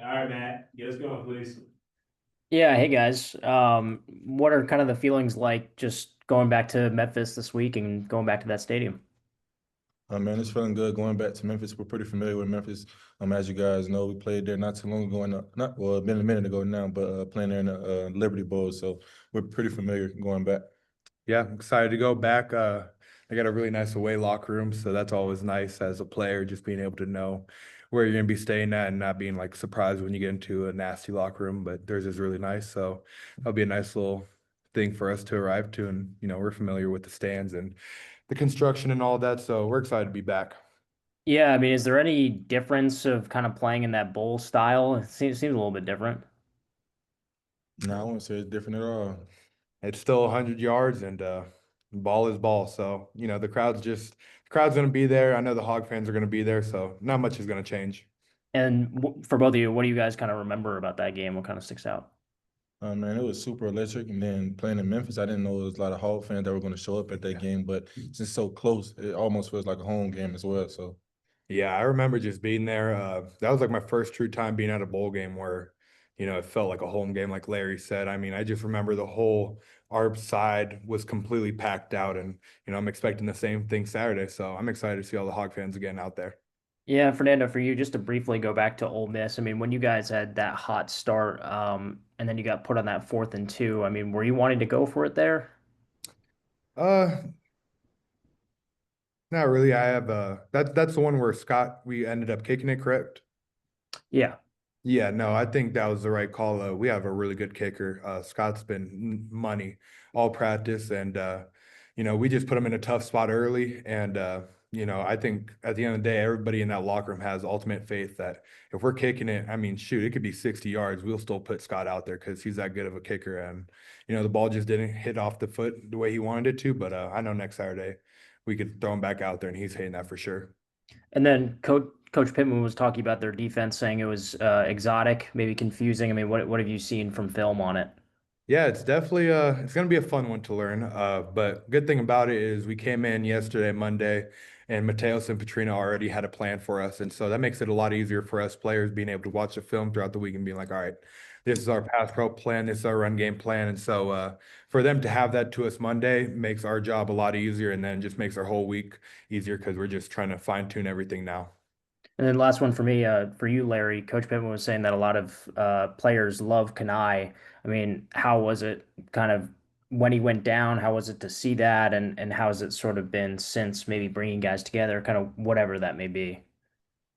All right, Matt, get us going, please. Yeah, hey guys. What are kind of the feelings like just going back to Memphis this week and going back to that stadium? Man, it's feeling good going back to Memphis. We're pretty familiar with Memphis. As you guys know, we played there not too long ago, not well, it's been a minute ago now, but playing there in the Liberty Bowl, so we're pretty familiar going back. Yeah, I'm excited to go back. They got a really nice away locker room, so that's always nice as a player, just being able to know where you're gonna be staying at and not being like surprised when you get into a nasty locker room. But theirs is really nice, so that'll be a nice little thing for us to arrive to. And we're familiar with the stands and the construction and all that, so we're excited to be back. Yeah, I mean, is there any difference of kind of playing in that bowl style? It seems a little bit different. No, I wouldn't say it's different at all. It's still 100 yards, and ball is ball. So the crowd's gonna be there. I know the Hog fans are gonna be there, so not much is gonna change. And for both of you, what do you guys kind of remember about that game? What kind of sticks out? Man, it was super electric. And then playing in Memphis, I didn't know there was a lot of Hawk fans that were going to show up at that game, but since it's so close, it almost feels like a home game as well. So, Yeah, I remember just being there. That was like my first true time being at a bowl game where, it felt like a home game, like Larry said. I mean, I just remember the whole ARB side was completely packed out, and I'm expecting the same thing Saturday. So I'm excited to see all the Hog fans again out there. Yeah, Fernando, for you, just to briefly go back to Ole Miss, I mean, when you guys had that hot start, and then you got put on that 4th and 2, I mean, were you wanting to go for it there? Uh, Not really. I have that's the one where Scott we ended up kicking it, correct? Yeah. Yeah, no, I think that was the right call. We have a really good kicker. Scott's been money all practice, and we just put him in a tough spot early. And I think at the end of the day, everybody in that locker room has ultimate faith that if we're kicking it, I mean, shoot, it could be 60 yards. We'll still put Scott out there because he's that good of a kicker. And the ball just didn't hit off the foot the way he wanted it to. But I know next Saturday we could throw him back out there, and he's hitting that for sure. And then Coach Pittman was talking about their defense, saying it was exotic, maybe confusing. I mean, what have you seen from film on it? Yeah, it's definitely it's gonna be a fun one to learn. But good thing about it is we came in yesterday, Monday, and Mateos and Petrino already had a plan for us. And so that makes it a lot easier for us players being able to watch the film throughout the week and being like, all right, this is our pass pro plan, this is our run game plan. And so for them to have that to us Monday makes our job a lot easier and then just makes our whole week easier because we're just trying to fine tune everything now. And then last one for me, for you, Larry. Coach Pittman was saying that a lot of players love Kanai. I mean, how was it kind of when he went down? How was it to see that, and how has it sort of been since maybe bringing guys together, kind of whatever that may be?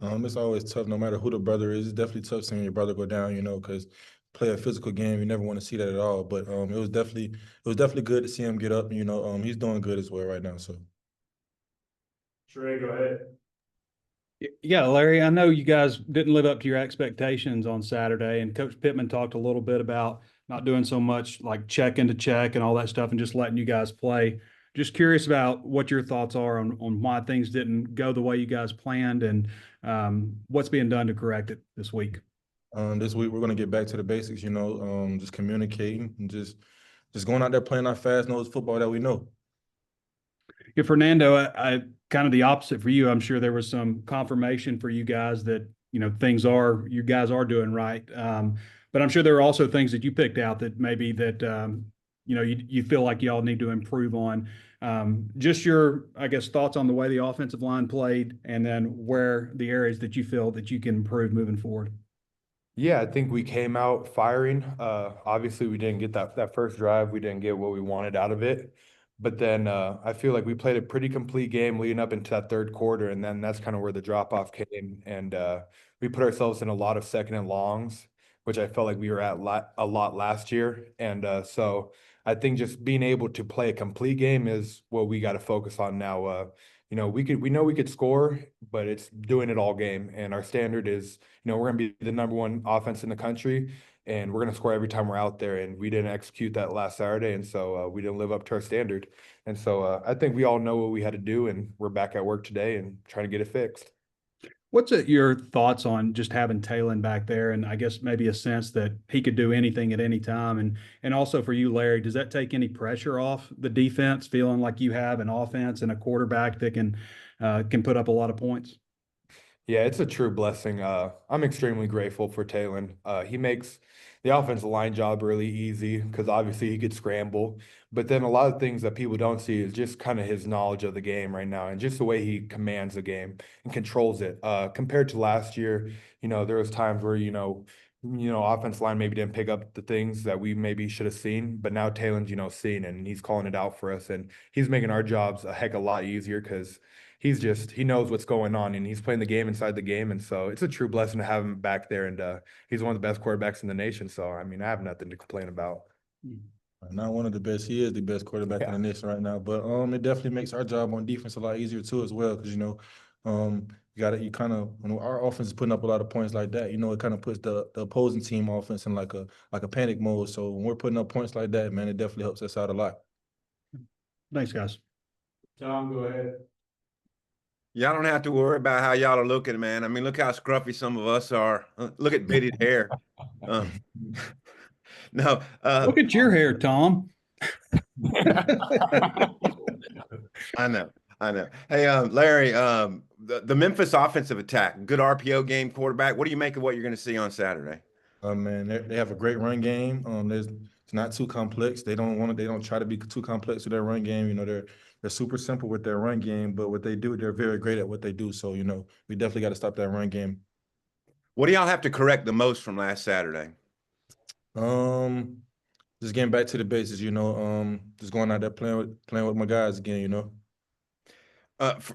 it's always tough, no matter who the brother is. It's definitely tough seeing your brother go down, because play a physical game, you never want to see that at all. But it was definitely good to see him get up. He's doing good as well right now. So. Trey, go ahead. Yeah, Larry, I know you guys didn't live up to your expectations on Saturday, and Coach Pittman talked a little bit about not doing so much like check into check and all that stuff and just letting you guys play. Just curious about what your thoughts are on why things didn't go the way you guys planned and what's being done to correct it this week. This week we're gonna get back to the basics, just communicating and just going out there playing our fast-nosed football that we know. Yeah, Fernando, I kind of the opposite for you. I'm sure there was some confirmation for you guys that you guys are doing right. But I'm sure there are also things that you picked out that maybe that you feel like y'all need to improve on. Just your, I guess, thoughts on the way the offensive line played, and then where the areas that you feel that you can improve moving forward. Yeah, I think we came out firing. Obviously, we didn't get that first drive. We didn't get what we wanted out of it. But then I feel like we played a pretty complete game leading up into that third quarter, and then that's kind of where the drop off came. And we put ourselves in a lot of second and longs, which I felt like we were at a lot last year. And so I think just being able to play a complete game is what we got to focus on now. We know we could score, but it's doing it all game. And our standard is, we're going to be the number one offense in the country, and we're going to score every time we're out there. And we didn't execute that last Saturday, and so we didn't live up to our standard. And so I think we all know what we had to do, and we're back at work today and trying to get it fixed. What's your thoughts on just having Talon back there, and I guess maybe a sense that he could do anything at any time, and also for you, Larry, does that take any pressure off the defense, feeling like you have an offense and a quarterback that can put up a lot of points? Yeah, it's a true blessing. I'm extremely grateful for Talon. He makes the offensive line job really easy because obviously he could scramble. But then a lot of things that people don't see is just kind of his knowledge of the game right now and just the way he commands the game and controls it. Compared to last year, there was times where, offensive line maybe didn't pick up the things that we maybe should have seen, but now Talon's, seen and he's calling it out for us and he's making our jobs a heck of a lot easier because he knows what's going on and he's playing the game inside the game. And so it's a true blessing to have him back there. And he's one of the best quarterbacks in the nation. So, I mean, I have nothing to complain about. Not one of the best. He is the best quarterback in the nation right now. But it definitely makes our job on defense a lot easier too as well. Because you kind of when our offense is putting up a lot of points like that, it kind of puts the opposing team offense in like a panic mode. So when we're putting up points like that, man, it definitely helps us out a lot. Thanks, guys. Tom, go ahead. Y'all don't have to worry about how y'all are looking, man. I mean, look how scruffy some of us are. Look at Biddy's hair. No, Look at your hair, Tom. I know. Hey, Larry, the Memphis offensive attack, good RPO game quarterback. What do you make of what you're going to see on Saturday? Man, they have a great run game. It's not too complex. They don't try to be too complex with their run game. They're super simple with their run game, but what they do, they're very great at what they do. So, we definitely got to stop that run game. What do y'all have to correct the most from last Saturday? Just getting back to the basics, just going out there playing with my guys again,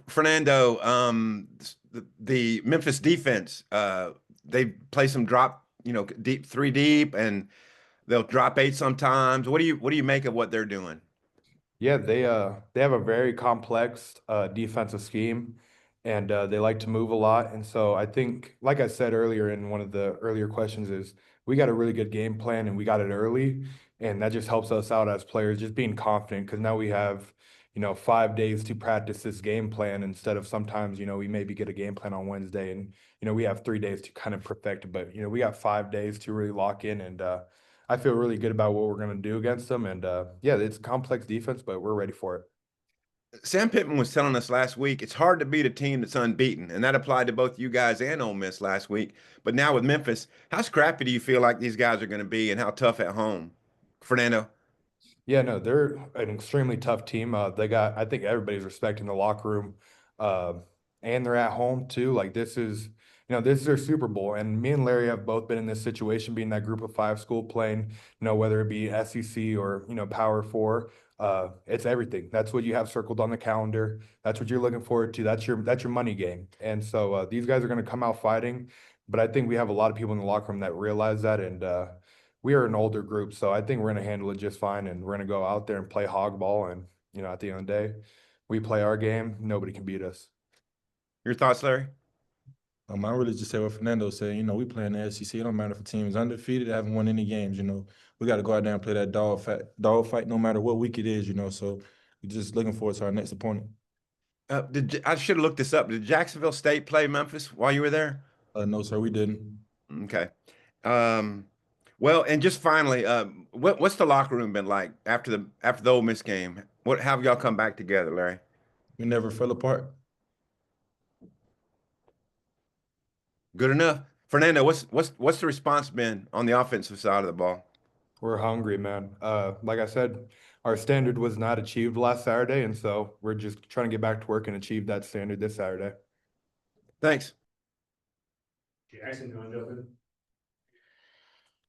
Fernando, the Memphis defense, they play some drop, deep 3 deep, and they'll drop 8 sometimes. What do you make of what they're doing? Yeah, they have a very complex defensive scheme, and they like to move a lot. And so I think, like I said earlier in one of the earlier questions, is we got a really good game plan and we got it early, and that just helps us out as players, just being confident because now we have 5 days to practice this game plan instead of sometimes we maybe get a game plan on Wednesday and we have 3 days to kind of perfect it, but we got 5 days to really lock in and. I feel really good about what we're going to do against them. And yeah, it's complex defense, but we're ready for it. Sam Pittman was telling us last week, it's hard to beat a team that's unbeaten. And that applied to both you guys and Ole Miss last week. But now with Memphis, how scrappy do you feel like these guys are going to be and how tough at home? Fernando? Yeah, no, they're an extremely tough team. I think everybody's respecting the locker room. And they're at home too. Like this is their Super Bowl. And me and Larry have both been in this situation, being that group of 5 school playing, whether it be SEC or, Power 4. It's everything. That's what you have circled on the calendar. That's what you're looking forward to. That's your money game. And so these guys are going to come out fighting. But I think we have a lot of people in the locker room that realize that. And we are an older group. So I think we're going to handle it just fine. And we're going to go out there and play hog ball. And, at the end of the day, we play our game. Nobody can beat us. Your thoughts, Larry? I really just say what Fernando said. We play in the SEC. It don't matter if a team is undefeated, haven't won any games. We got to go out there and play that dog fight no matter what week it is. So we're just looking forward to our next opponent. I should have looked this up. Did Jacksonville State play Memphis while you were there? No, sir, we didn't. Okay. Well, and just finally, what's the locker room been like after the Ole Miss game? How have y'all come back together, Larry? We never fell apart. Good enough. Fernando, what's the response been on the offensive side of the ball? We're hungry, man. Like I said, our standard was not achieved last Saturday, and so we're just trying to get back to work and achieve that standard this Saturday. Thanks. Jackson, you want to jump in?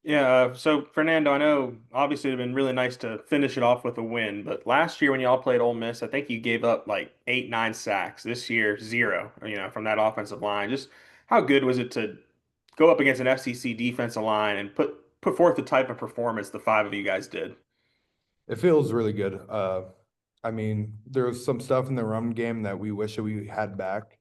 Yeah, so Fernando, I know obviously it'd been really nice to finish it off with a win, but last year when y'all played Ole Miss, I think you gave up like 8, 9 sacks. This year, 0, from that offensive line. Just how good was it to go up against an FCC defensive line and put forth the type of performance the 5 of you guys did? It feels really good. I mean, there's some stuff in the run game that we wish that we had back.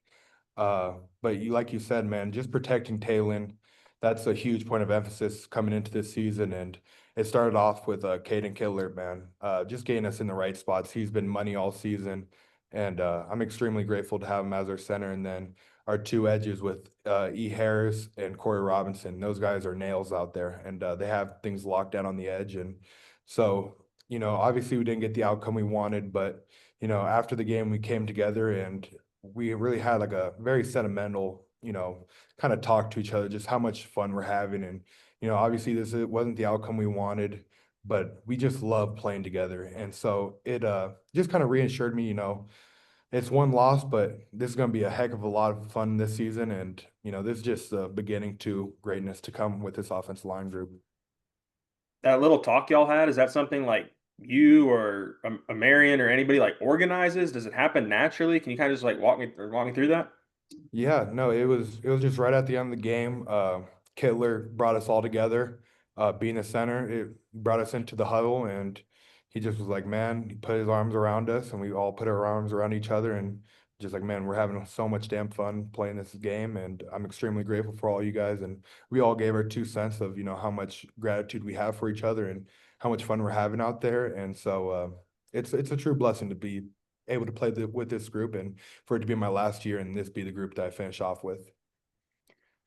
But like you said, man, just protecting Talon, that's a huge point of emphasis coming into this season. And it started off with Caden Killer, man, just getting us in the right spots. He's been money all season. And I'm extremely grateful to have him as our center. And then our 2 edges with E. Harris and Corey Robinson. Those guys are nails out there. And they have things locked down on the edge. And so, obviously we didn't get the outcome we wanted. But, after the game, we came together and we really had like a very sentimental, kind of talk to each other, just how much fun we're having. And, obviously it wasn't the outcome we wanted, but we just love playing together. And so it just kind of reassured me, it's one loss, but this is going to be a heck of a lot of fun this season. And, this is just the beginning to greatness to come with this offensive line group. That little talk y'all had, is that something like you or a Marion or anybody like organizes? Does it happen naturally? Can you kind of just like walk me through that? Yeah, no, it was just right at the end of the game. Kittler brought us all together, being the center. It brought us into the huddle, and he just was like, man, he put his arms around us, and we all put our arms around each other, and just like, man, we're having so much damn fun playing this game, and I'm extremely grateful for all you guys. And we all gave our 2 cents of, how much gratitude we have for each other and how much fun we're having out there. And so it's a true blessing to be able to play with this group and for it to be my last year and this be the group that I finish off with.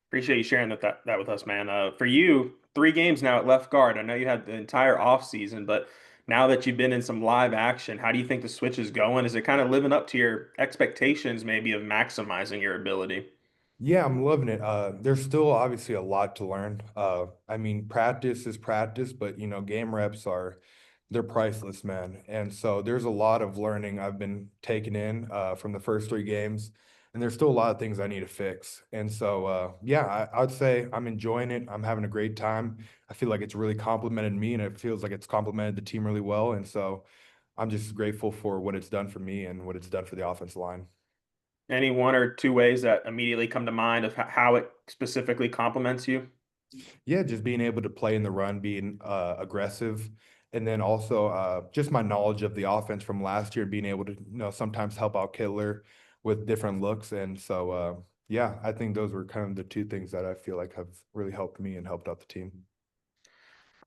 Appreciate you sharing that with us, man. For you, 3 games now at left guard. I know you had the entire off season, but now that you've been in some live action, how do you think the switch is going? Is it kind of living up to your expectations, maybe, of maximizing your ability? Yeah, I'm loving it. There's still obviously a lot to learn. I mean, practice is practice, but game reps they're priceless, man. And so there's a lot of learning I've been taking in from the first 3 games, and there's still a lot of things I need to fix. And so yeah, I would say I'm enjoying it. I'm having a great time. I feel like it's really complimented me, and it feels like it's complimented the team really well. And so I'm just grateful for what it's done for me and what it's done for the offensive line. Any 1 or 2 ways that immediately come to mind of how it specifically complements you? Yeah, just being able to play in the run, being aggressive, and then also just my knowledge of the offense from last year, being able to sometimes help out Kittler with different looks. And so yeah, I think those were kind of the 2 things that I feel like have really helped me and helped out the team.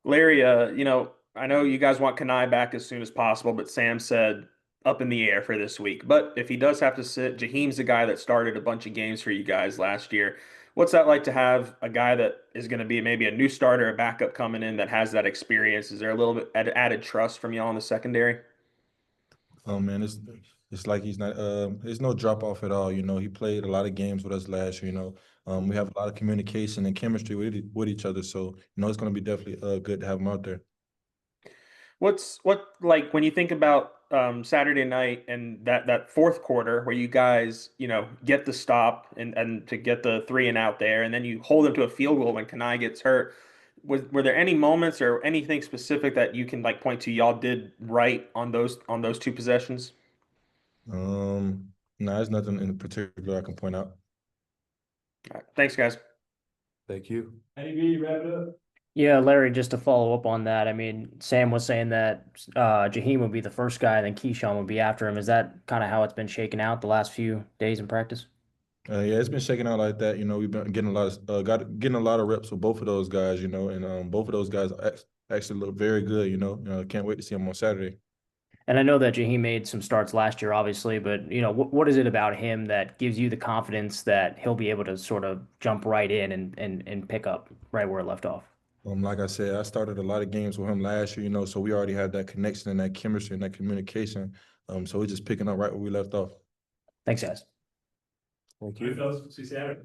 Larry, I know you guys want Kanai back as soon as possible, but Sam said up in the air for this week. But if he does have to sit, Jaheim's the guy that started a bunch of games for you guys last year. What's that like to have a guy that is going to be maybe a new starter, a backup coming in that has that experience? Is there a little bit added trust from y'all in the secondary? Oh man, it's like he's not. There's no drop off at all. He played a lot of games with us last year. We have a lot of communication and chemistry with each other. So it's going to be definitely good to have him out there. What like when you think about Saturday night and that fourth quarter where you guys get the stop and to get the 3-and-out there, and then you hold them to a field goal when Kanai gets hurt. Were there any moments or anything specific that you can like point to y'all did right on those 2 possessions? No, there's nothing in particular I can point out. All right, thanks, guys. Thank you. Any B, wrap it up? Yeah, Larry, just to follow up on that, I mean, Sam was saying that Jaheim would be the first guy, then Keyshawn would be after him. Is that kind of how it's been shaken out the last few days in practice? Yeah, it's been shaking out like that. We've been getting getting a lot of reps with both of those guys. And both of those guys actually look very good. Can't wait to see them on Saturday. And I know that Jaheim made some starts last year, obviously, but what is it about him that gives you the confidence that he'll be able to sort of jump right in and pick up right where it left off? Like I said, I started a lot of games with him last year. So we already had that connection and that chemistry and that communication. So we're just picking up right where we left off. Thanks, guys. Thank All right, you. fellas, see you Saturday.